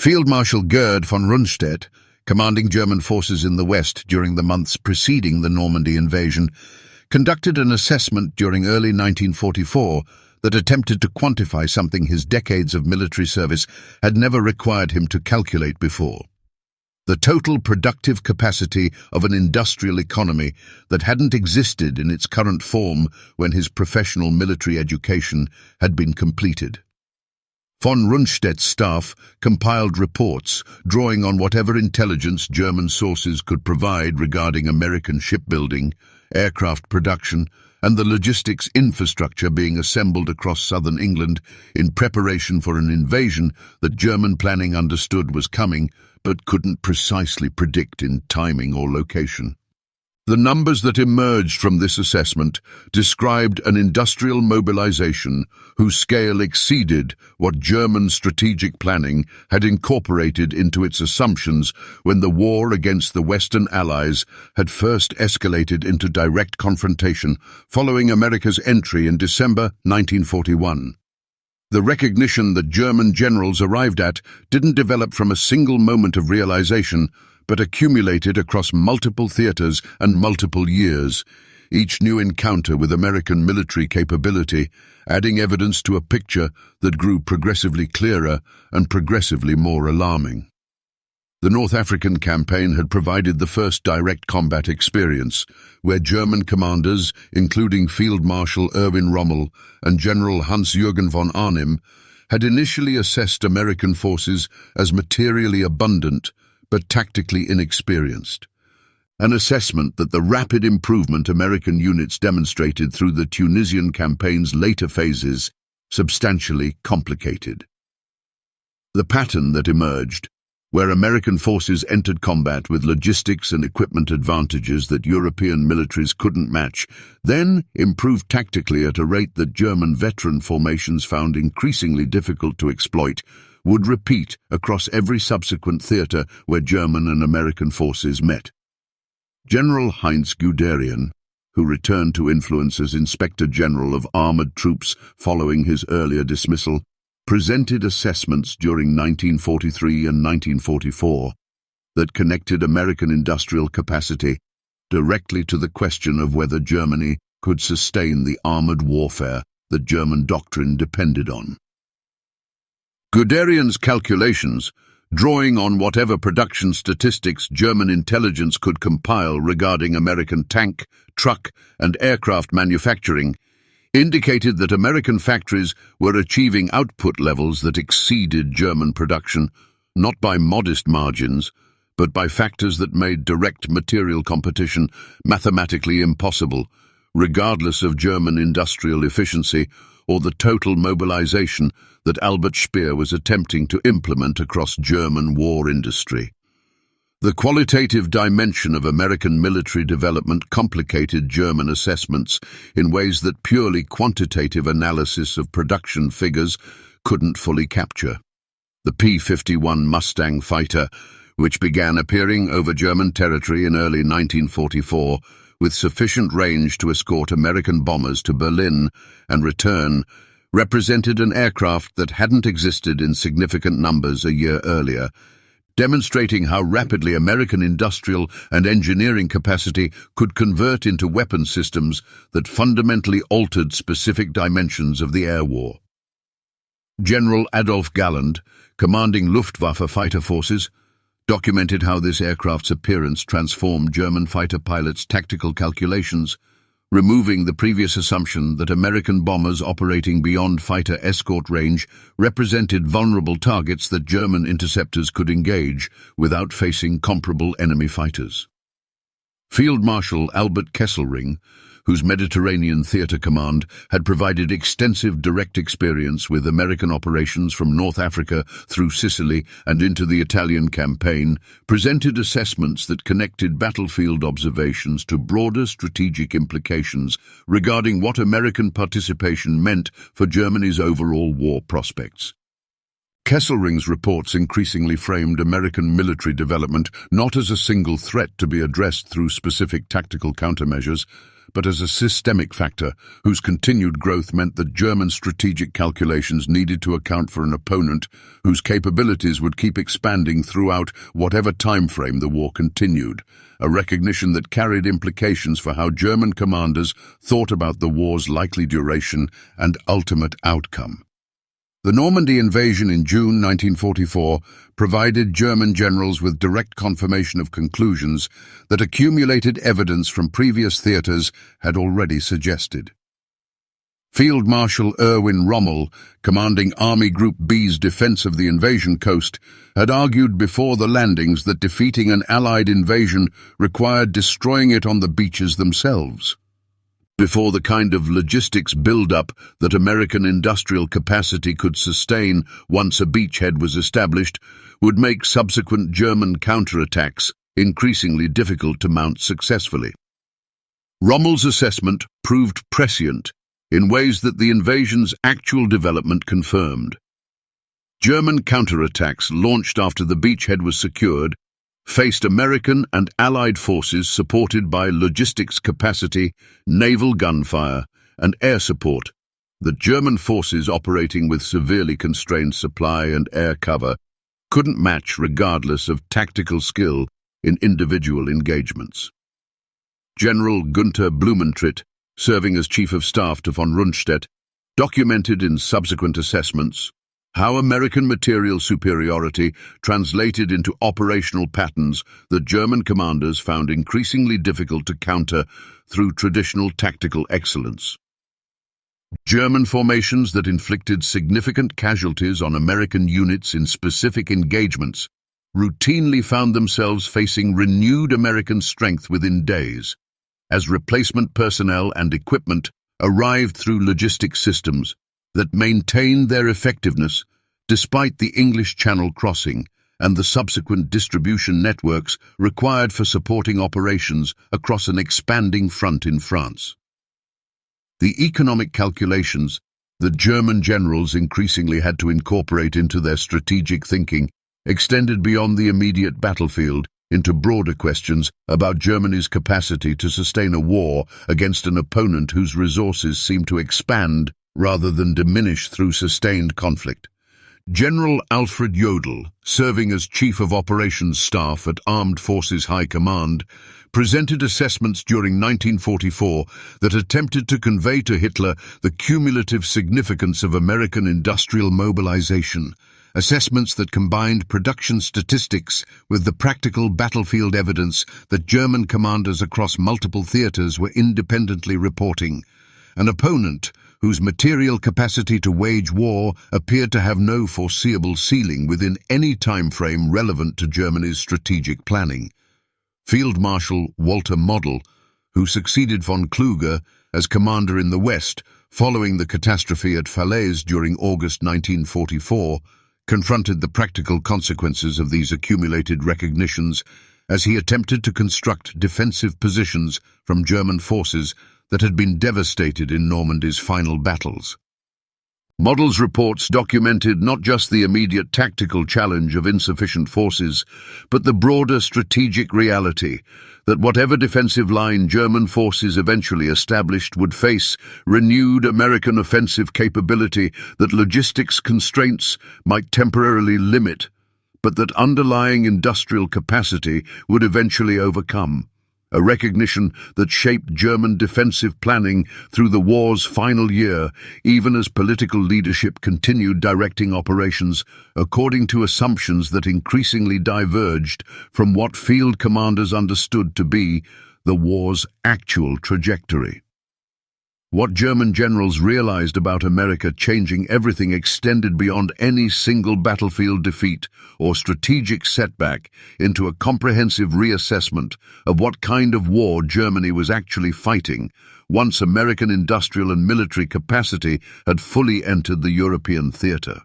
Field Marshal Gerd von Rundstedt, commanding German forces in the west during the months preceding the Normandy invasion, conducted an assessment during early 1944 that attempted to quantify something his decades of military service had never required him to calculate before: the total productive capacity of an industrial economy that hadn't existed in its current form when his professional military education had been completed. Von Rundstedt's staff compiled reports drawing on whatever intelligence German sources could provide regarding American shipbuilding, aircraft production, and the logistics infrastructure being assembled across southern England in preparation for an invasion that German planning understood was coming but couldn't precisely predict in timing or location. The numbers that emerged from this assessment described an industrial mobilization whose scale exceeded what German strategic planning had incorporated into its assumptions when the war against the Western Allies had first escalated into direct confrontation following America's entry in December 1941. The recognition that German generals arrived at didn't develop from a single moment of realization, but accumulated across multiple theaters and multiple years, each new encounter with American military capability adding evidence to a picture that grew progressively clearer and progressively more alarming. The North African campaign had provided the first direct combat experience, where German commanders, including Field Marshal Erwin Rommel and General Hans-Jürgen von Arnim, had initially assessed American forces as materially abundant but tactically inexperienced, an assessment that the rapid improvement American units demonstrated through the Tunisian campaign's later phases substantially complicated. The pattern that emerged, where American forces entered combat with logistics and equipment advantages that European militaries couldn't match, then improved tactically at a rate that German veteran formations found increasingly difficult to exploit, would repeat across every subsequent theater where German and American forces met. General Heinz Guderian, who returned to influence as Inspector General of Armored Troops following his earlier dismissal, presented assessments during 1943 and 1944 that connected American industrial capacity directly to the question of whether Germany could sustain the armored warfare that German doctrine depended on. Guderian's calculations, drawing on whatever production statistics German intelligence could compile regarding American tank, truck, and aircraft manufacturing, indicated that American factories were achieving output levels that exceeded German production, not by modest margins, but by factors that made direct material competition mathematically impossible, regardless of German industrial efficiency or the total mobilization that Albert Speer was attempting to implement across German war industry. The qualitative dimension of American military development complicated German assessments in ways that purely quantitative analysis of production figures couldn't fully capture. The P-51 Mustang fighter, which began appearing over German territory in early 1944, with sufficient range to escort American bombers to Berlin and return, represented an aircraft that hadn't existed in significant numbers a year earlier, demonstrating how rapidly American industrial and engineering capacity could convert into weapon systems that fundamentally altered specific dimensions of the air war. General Adolf Galland, commanding Luftwaffe fighter forces, documented how this aircraft's appearance transformed German fighter pilots' tactical calculations, removing the previous assumption that American bombers operating beyond fighter escort range represented vulnerable targets that German interceptors could engage without facing comparable enemy fighters. Field Marshal Albert Kesselring, whose Mediterranean Theater Command had provided extensive direct experience with American operations from North Africa through Sicily and into the Italian campaign, presented assessments that connected battlefield observations to broader strategic implications regarding what American participation meant for Germany's overall war prospects. Kesselring's reports increasingly framed American military development not as a single threat to be addressed through specific tactical countermeasures, but as a systemic factor whose continued growth meant that German strategic calculations needed to account for an opponent whose capabilities would keep expanding throughout whatever time frame the war continued, a recognition that carried implications for how German commanders thought about the war's likely duration and ultimate outcome. The Normandy invasion in June 1944 provided German generals with direct confirmation of conclusions that accumulated evidence from previous theaters had already suggested. Field Marshal Erwin Rommel, commanding Army Group B's defense of the invasion coast, had argued before the landings that defeating an Allied invasion required destroying it on the beaches themselves. Before the kind of logistics build-up that American industrial capacity could sustain once a beachhead was established would make subsequent German counterattacks increasingly difficult to mount successfully. Rommel's assessment proved prescient in ways that the invasion's actual development confirmed. German counterattacks launched after the beachhead was secured faced American and Allied forces supported by logistics capacity, naval gunfire, and air support that German forces operating with severely constrained supply and air cover couldn't match regardless of tactical skill in individual engagements. General Günther Blumentritt, serving as Chief of Staff to von Rundstedt, documented in subsequent assessments how American material superiority translated into operational patterns that German commanders found increasingly difficult to counter through traditional tactical excellence. German formations that inflicted significant casualties on American units in specific engagements routinely found themselves facing renewed American strength within days, as replacement personnel and equipment arrived through logistics systems that maintained their effectiveness despite the English Channel crossing and the subsequent distribution networks required for supporting operations across an expanding front in France. The economic calculations that German generals increasingly had to incorporate into their strategic thinking extended beyond the immediate battlefield into broader questions about Germany's capacity to sustain a war against an opponent whose resources seemed to expand rather than diminish through sustained conflict. General Alfred Jodl, serving as Chief of Operations Staff at Armed Forces High Command, presented assessments during 1944 that attempted to convey to Hitler the cumulative significance of American industrial mobilization, assessments that combined production statistics with the practical battlefield evidence that German commanders across multiple theaters were independently reporting. An opponent whose material capacity to wage war appeared to have no foreseeable ceiling within any time frame relevant to Germany's strategic planning. Field Marshal Walter Model, who succeeded von Kluge as commander in the West following the catastrophe at Falaise during August 1944, confronted the practical consequences of these accumulated recognitions as he attempted to construct defensive positions from German forces that had been devastated in Normandy's final battles. Model's reports documented not just the immediate tactical challenge of insufficient forces, but the broader strategic reality that whatever defensive line German forces eventually established would face renewed American offensive capability that logistics constraints might temporarily limit, but that underlying industrial capacity would eventually overcome. A recognition that shaped German defensive planning through the war's final year, even as political leadership continued directing operations according to assumptions that increasingly diverged from what field commanders understood to be the war's actual trajectory. What German generals realized about America changing everything extended beyond any single battlefield defeat or strategic setback into a comprehensive reassessment of what kind of war Germany was actually fighting once American industrial and military capacity had fully entered the European theater.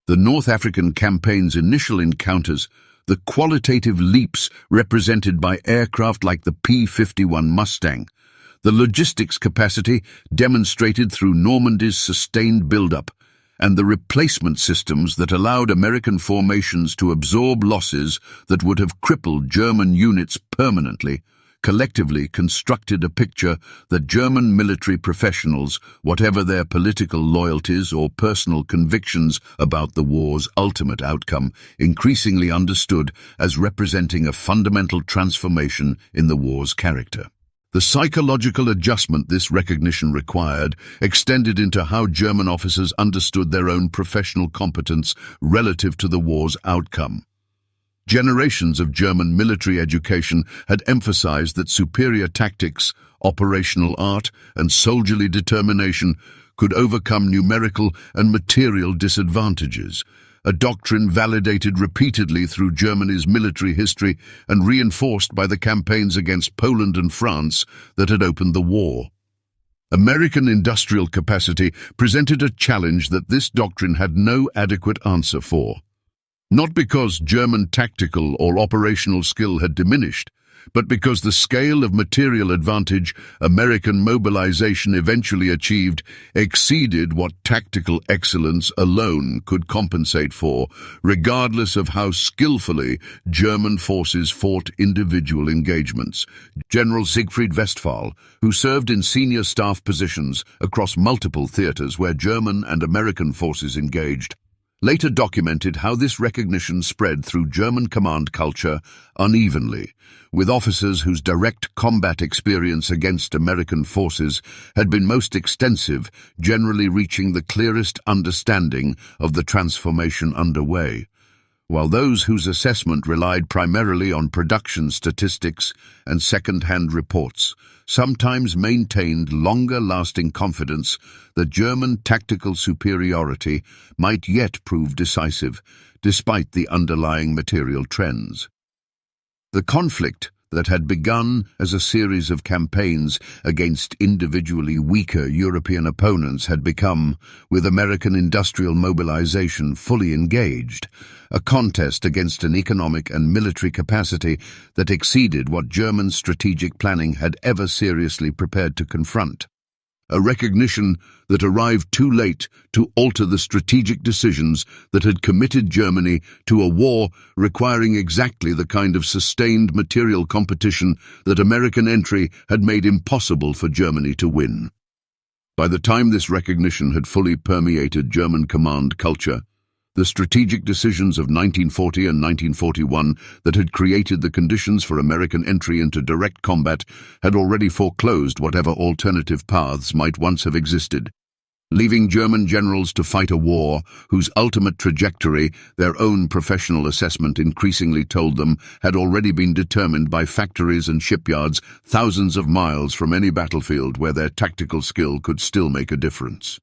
The North African campaign's initial encounters, the qualitative leaps represented by aircraft like the P-51 Mustang, the logistics capacity demonstrated through Normandy's sustained build-up, and the replacement systems that allowed American formations to absorb losses that would have crippled German units permanently, collectively constructed a picture that German military professionals, whatever their political loyalties or personal convictions about the war's ultimate outcome, increasingly understood as representing a fundamental transformation in the war's character. The psychological adjustment this recognition required extended into how German officers understood their own professional competence relative to the war's outcome. Generations of German military education had emphasized that superior tactics, operational art, and soldierly determination could overcome numerical and material disadvantages, a doctrine validated repeatedly through Germany's military history and reinforced by the campaigns against Poland and France that had opened the war. American industrial capacity presented a challenge that this doctrine had no adequate answer for. Not because German tactical or operational skill had diminished, but because the scale of material advantage American mobilization eventually achieved exceeded what tactical excellence alone could compensate for, regardless of how skillfully German forces fought individual engagements. General Siegfried Westphal, who served in senior staff positions across multiple theaters where German and American forces engaged, later documented how this recognition spread through German command culture unevenly, with officers whose direct combat experience against American forces had been most extensive generally reaching the clearest understanding of the transformation underway, while those whose assessment relied primarily on production statistics and second-hand reports sometimes maintained longer-lasting confidence that German tactical superiority might yet prove decisive, despite the underlying material trends. The conflict that had begun as a series of campaigns against individually weaker European opponents had become, with American industrial mobilization fully engaged, a contest against an economic and military capacity that exceeded what German strategic planning had ever seriously prepared to confront. A recognition that arrived too late to alter the strategic decisions that had committed Germany to a war requiring exactly the kind of sustained material competition that American entry had made impossible for Germany to win. By the time this recognition had fully permeated German command culture, the strategic decisions of 1940 and 1941 that had created the conditions for American entry into direct combat had already foreclosed whatever alternative paths might once have existed, leaving German generals to fight a war whose ultimate trajectory, their own professional assessment increasingly told them, had already been determined by factories and shipyards thousands of miles from any battlefield where their tactical skill could still make a difference.